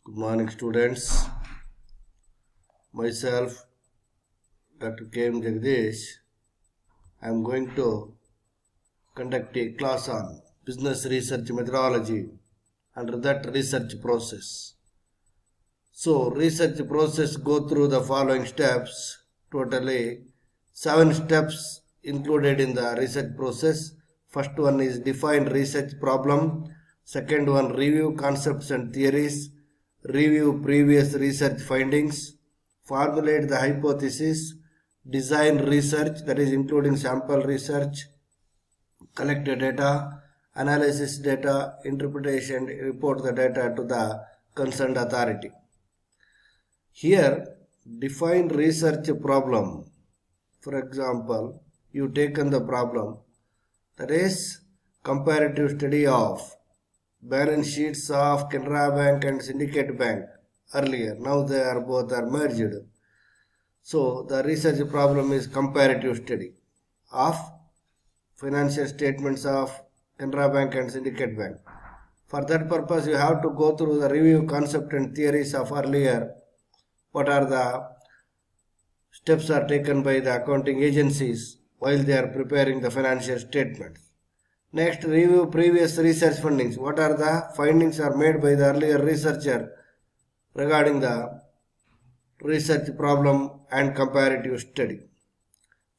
Good morning, students. Myself, Dr. K. M. Jagdish. I am going to conduct a class on business research methodology under that research process. So, research process go through the following steps. Totally 7 steps included in the research process. First one is define research problem. Second one, review concepts and theories. Review previous research findings. Formulate the hypothesis. Design research, that is including sample research. Collect the data. Analysis data. Interpretation. Report the data to the concerned authority. Here, define research problem. For example, you taken the problem, that is comparative study of balance sheets of Canara Bank and Syndicate Bank earlier. Now they are both are merged. So the research problem is comparative study of financial statements of Canara Bank and Syndicate Bank. For that purpose, you have to go through the review concept and theories of earlier. What are the steps are taken by the accounting agencies while they are preparing the financial statements. Next, review previous research findings. What are the findings are made by the earlier researcher regarding the research problem and comparative study.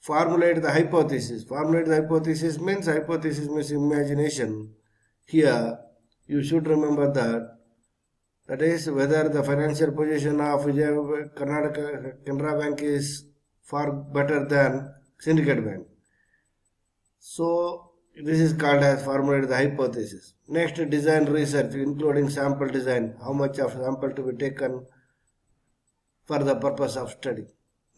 Formulate the hypothesis. Formulate the hypothesis means imagination. Here, you should remember that is whether the financial position of Karnataka Canara Bank is far better than Syndicate Bank. So this is called as formulate the hypothesis. Next, design research including sample design. How much of sample to be taken for the purpose of study.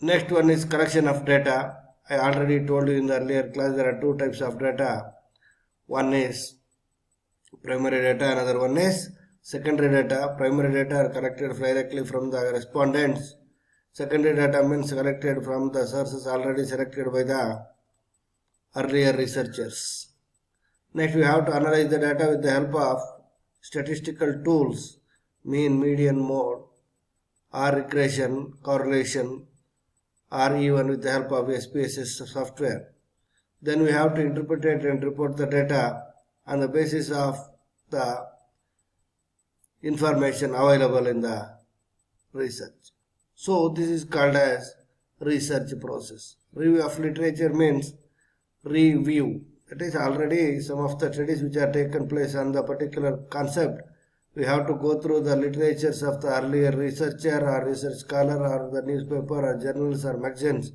Next one is collection of data. I already told you in the earlier class there are two types of data. One is primary data, another one is secondary data. Primary data are collected directly from the respondents. Secondary data means collected from the sources already selected by the earlier researchers. Next, we have to analyze the data with the help of statistical tools, mean, median, mode, or regression, correlation, or even with the help of SPSS software. Then we have to interpret it and report the data on the basis of the information available in the research. So this is called as research process. Review of literature means review. That is already some of the studies which are taken place on the particular concept. We have to go through the literatures of the earlier researcher or research scholar or the newspaper or journals or magazines.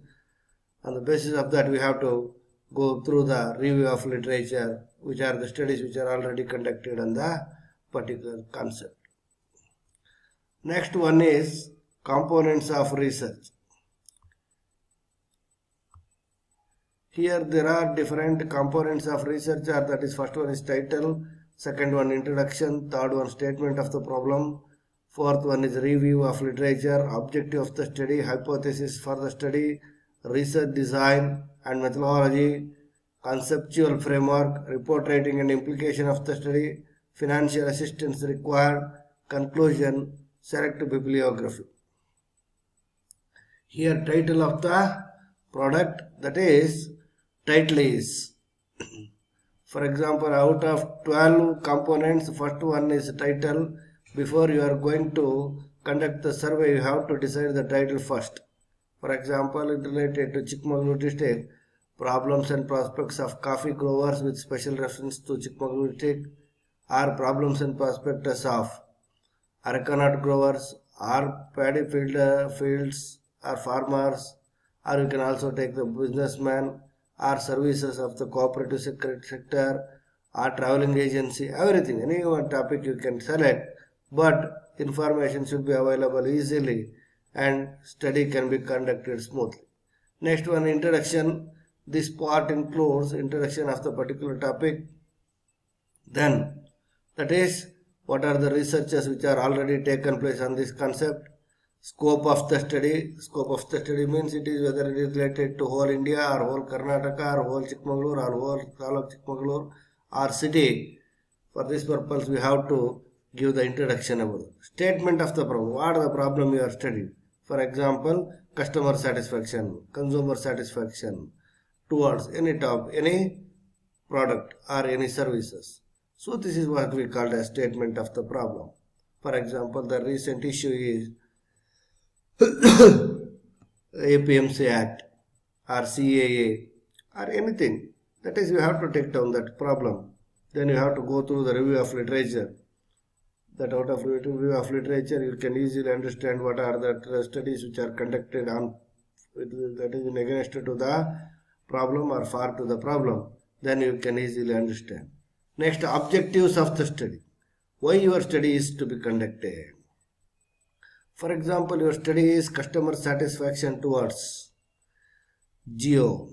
On the basis of that, we have to go through the review of literature, which are the studies which are already conducted on the particular concept. Next one is components of research. Here there are different components of research, that is first one is title, second one introduction, third one statement of the problem, fourth one is review of literature, objective of the study, hypothesis for the study, research design and methodology, conceptual framework, report writing and implication of the study, financial assistance required, conclusion, select bibliography. Here title of the product, that is title is for example out of 12 components, first one is title. Before you are going to conduct the survey, you have to decide the title first. For example, it related to Chikmagalur district, problems and prospects of coffee growers with special reference to Chikmagalur district, or problems and prospectus of Arakanat growers, or paddy fields or farmers, or you can also take the businessman or services of the cooperative sector or traveling agency, everything, any one topic you can select, but information should be available easily and study can be conducted smoothly. Next one, introduction. This part includes introduction of the particular topic. Then, that is, what are the researches which are already taken place on this concept. Scope of the study. Scope of the study means it is whether it is related to whole India or whole Karnataka or whole Chikmagalur or whole Chikmagalur or city. For this purpose, we have to give the introduction about statement of the problem. What are the problem you are studying? For example, customer satisfaction, consumer satisfaction towards any product or any services. So this is what we call as statement of the problem. For example, the recent issue is APMC Act or CAA or anything. That is, you have to take down that problem. Then you have to go through the review of literature. That out of review of literature, you can easily understand what are the studies which are conducted on that is in against to the problem or far to the problem. Then you can easily understand. Next, objectives of the study. Why your study is to be conducted. For example, your study is customer satisfaction towards geo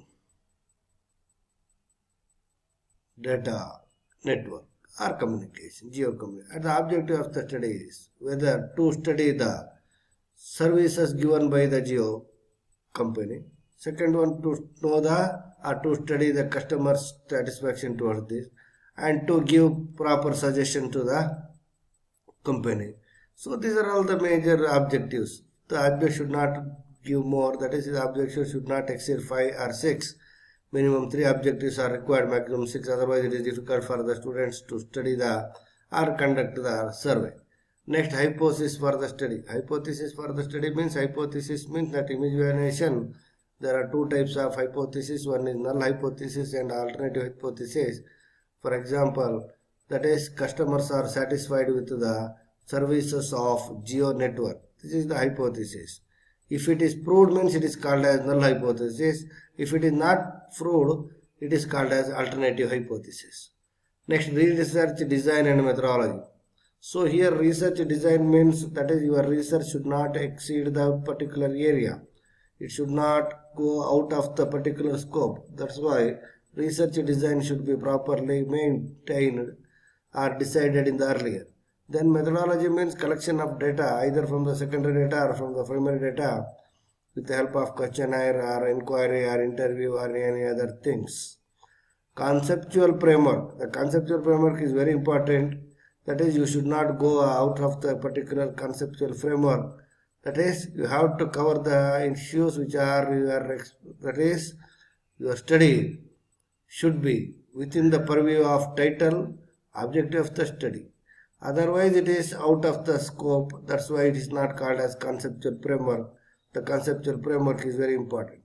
data network or communication, geo communication. And the objective of the study is whether to study the services given by the geo company. Second one, to know the or to study the customer satisfaction towards this, and to give proper suggestion to the company. So these are all the major objectives. The object should not give more, that is, the objective should not exceed 5 or 6. Minimum 3 objectives are required, maximum 6, otherwise it is difficult for the students to study the or conduct the survey. Next, hypothesis for the study. Hypothesis for the study means that imagination, there are two types of hypothesis. One is null hypothesis and alternative hypothesis. For example, that is, customers are satisfied with the services of geo network. This is the hypothesis. If it is proved, means it is called as null hypothesis. If it is not proved, it is called as alternative hypothesis. Next, research design and methodology. So here research design means that is, your research should not exceed the particular area. It should not go out of the particular scope. That's why research design should be properly maintained or decided in the earlier. Then methodology means collection of data either from the secondary data or from the primary data with the help of questionnaire or inquiry or interview or any other things. Conceptual framework. The conceptual framework is very important. That is, you should not go out of the particular conceptual framework. That is, you have to cover the issues which are your study should be within the purview of title, objective of the study. Otherwise, it is out of the scope. That's why it is not called as conceptual framework. The conceptual framework is very important.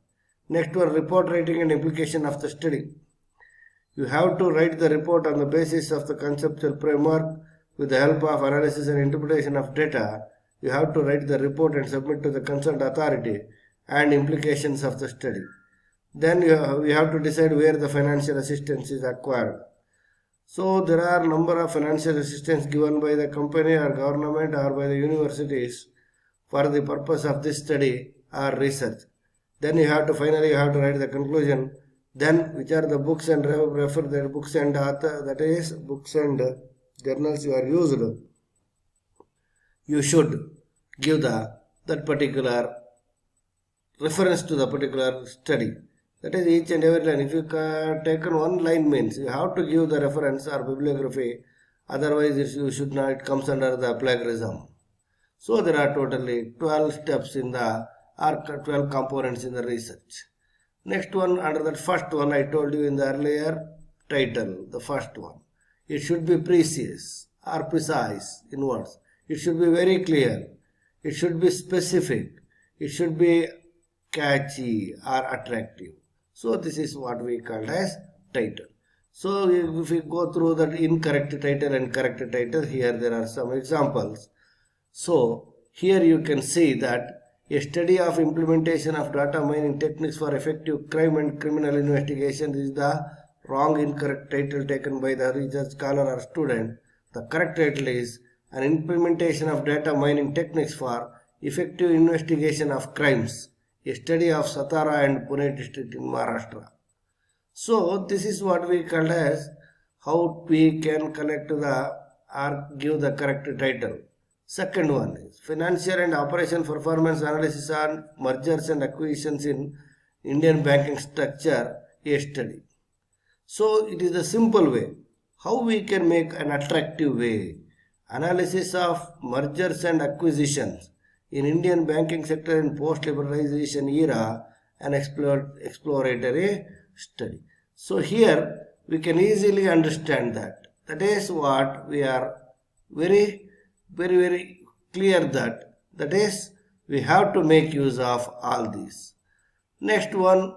Next one, report writing and implication of the study. You have to write the report on the basis of the conceptual framework with the help of analysis and interpretation of data. You have to write the report and submit to the concerned authority and implications of the study. Then you have to decide where the financial assistance is acquired. So there are number of financial assistance given by the company or government or by the universities for the purpose of this study or research. Then you have to write the conclusion. Then which are the books and refer the books and author, that is, books and journals you are used. You should give that particular reference to the particular study. That is each and every line. If you taken one line means you have to give the reference or bibliography. Otherwise, you should not. It comes under the plagiarism. So there are totally 12 steps in the or 12 components in the research. Next one, under that first one, I told you in the earlier title, the first one. It should be precise or precise in words. It should be very clear. It should be specific. It should be catchy or attractive. So this is what we call as title. So if we go through that incorrect title and correct title, here there are some examples. So here you can see that a study of implementation of data mining techniques for effective crime and criminal investigation is the wrong incorrect title taken by the research scholar or student. The correct title is an implementation of data mining techniques for effective investigation of crimes. A study of Satara and Pune district in Maharashtra. So this is what we call as how we can collect the or give the correct title. Second one is financial and operation performance analysis on mergers and acquisitions in Indian banking structure, a study. So it is a simple way how we can make an attractive way analysis of mergers and acquisitions in Indian banking sector in post-liberalization era, an exploratory study. So here we can easily understand that. That is what we are very clear that is we have to make use of all these. Next one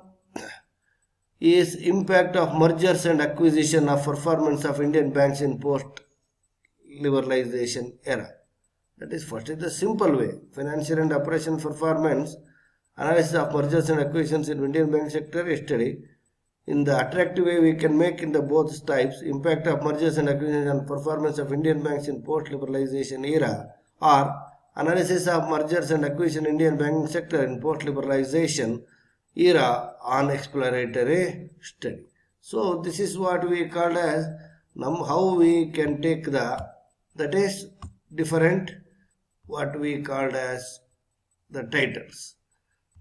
is impact of mergers and acquisition of performance of Indian banks in post-liberalization era. That is first is the simple way. Financial and operation performance analysis of mergers and acquisitions in Indian bank sector study. In the attractive way we can make in the both types impact of mergers and acquisitions on performance of Indian banks in post-liberalization era or analysis of mergers and acquisition in Indian banking sector in post-liberalization era on exploratory study. So this is what we called as how we can take that is different what we called as the titles.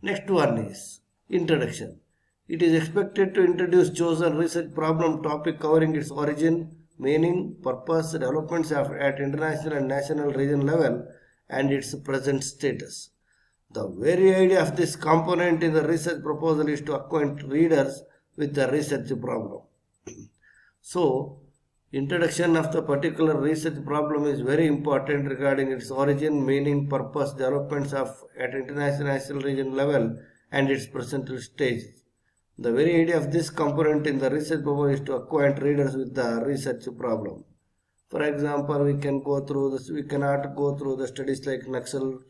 Next one is introduction. It is expected to introduce chosen research problem topic covering its origin, meaning, purpose, developments at international and national region level and its present status. The very idea of this component in the research proposal is to acquaint readers with the research problem. So, introduction of the particular research problem is very important regarding its origin, meaning, purpose, developments at international national region level and its present stage. The very idea of this component in the research proposal is to acquaint readers with the research problem. For example, we cannot go through the studies like Naxal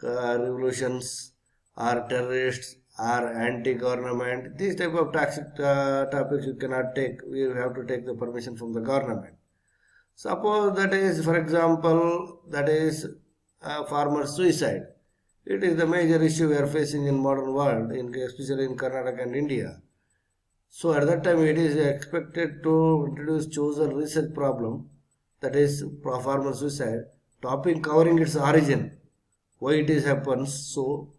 revolutions or terrorists or anti-government. These type of topics you cannot take. We have to take the permission from the government. Suppose that is, for example, that is farmer suicide. It is the major issue we are facing in modern world, especially in Karnataka and India. So at that time it is expected to introduce chosen research problem, that is farmer suicide, topic covering its origin, why it is happens, so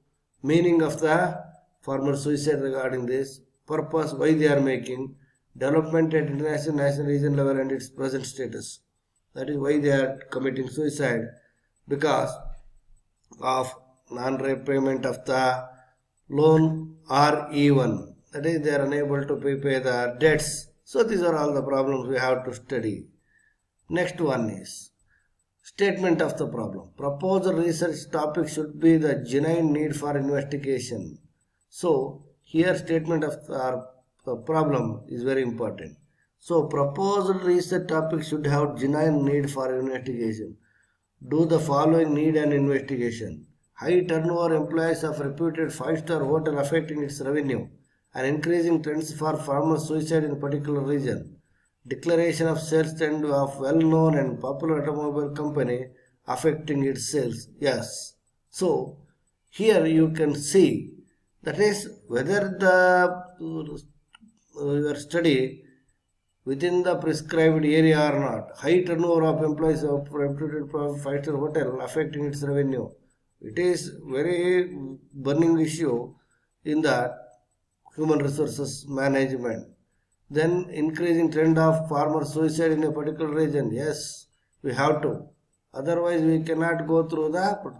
meaning of the farmer suicide regarding this, purpose, why they are making, development at international, national, region level and its present status. That is why they are committing suicide, because of non-repayment of the loan or even that is they are unable to pay the debts. So these are all the problems we have to study. Next one is statement of the problem. Proposed research topic should be the genuine need for investigation. So here statement of the problem is very important. So proposed research topic should have genuine need for investigation. Do the following need an investigation. High turnover employees of reputed 5-star hotel affecting its revenue and increasing trends for farmer suicide in a particular region. Declaration of sales trend of well-known and popular automobile company affecting its sales. Yes. So here you can see that is whether your study within the prescribed area or not. High turnover of employees of reputed 5-star hotel affecting its revenue. It is very burning issue in the human resources management. Then increasing trend of farmer suicide in a particular region. Yes, we have to. Otherwise we cannot go through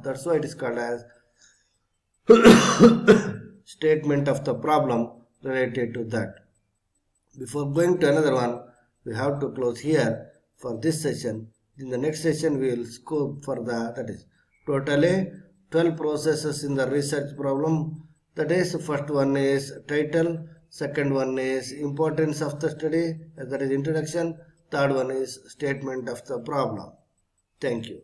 that's why it is called as statement of the problem related to that. Before going to another one, we have to close here for this session. In the next session we will scope for that is totally 12 processes in the research problem. That is, first one is title, second one is importance of the study, that is introduction, third one is statement of the problem. Thank you.